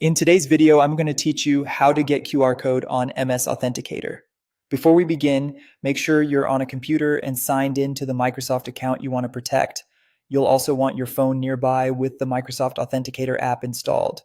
In today's video, I'm going to teach you how to get QR code on MS Authenticator. Before we begin, make sure you're on a computer and signed in to the Microsoft account you want to protect. You'll also want your phone nearby with the Microsoft Authenticator app installed.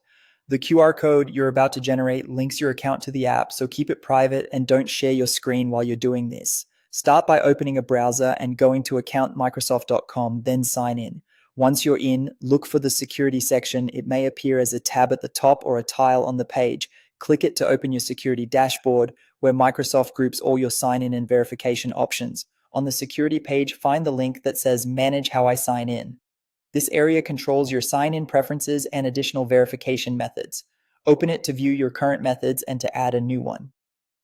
The QR code you're about to generate links your account to the app, so keep it private and don't share your screen while you're doing this. Start by opening a browser and going to accountmicrosoft.com, then sign in. Once you're in, look for the security section. It may appear as a tab at the top or a tile on the page. Click it to open your security dashboard, where Microsoft groups all your sign-in and verification options. On the security page, find the link that says Manage How I Sign In. This area controls your sign-in preferences and additional verification methods. Open it to view your current methods and to add a new one.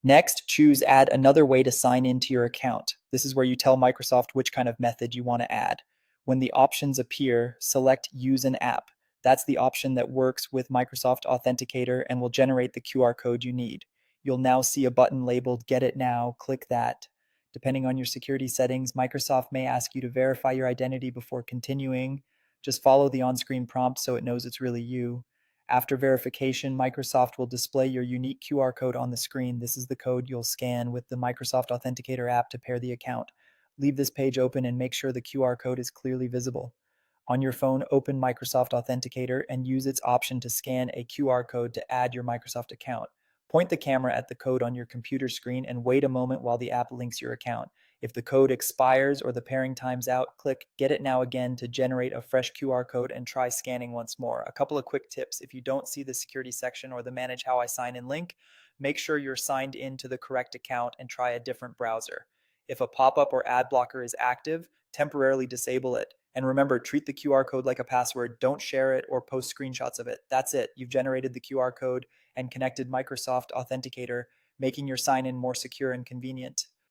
Next, choose Add Another Way to Sign In to your account. This is where you tell Microsoft which kind of method you want to add. When the options appear, select Use an App. That's the option that works with Microsoft Authenticator and will generate the QR code you need. You'll now see a button labeled Get It Now. Click that. Depending on your security settings, Microsoft may ask you to verify your identity before continuing. Just follow the on-screen prompt so it knows it's really you. After verification, Microsoft will display your unique QR code on the screen. This is the code you'll scan with the Microsoft Authenticator app to pair the account. Leave this page open and make sure the QR code is clearly visible. On your phone, open Microsoft Authenticator and use its option to scan a QR code to add your Microsoft account. Point the camera at the code on your computer screen and wait a moment while the app links your account. If the code expires or the pairing times out, click Get It Now again to generate a fresh QR code and try scanning once more. A couple of quick tips: if you don't see the security section or the Manage How I Sign In link, make sure you're signed in to the correct account and try a different browser. If a pop-up or ad blocker is active, temporarily disable it. And remember, treat the QR code like a password. Don't share it or post screenshots of it. That's it. You've generated the QR code and connected Microsoft Authenticator, making your sign-in more secure and convenient.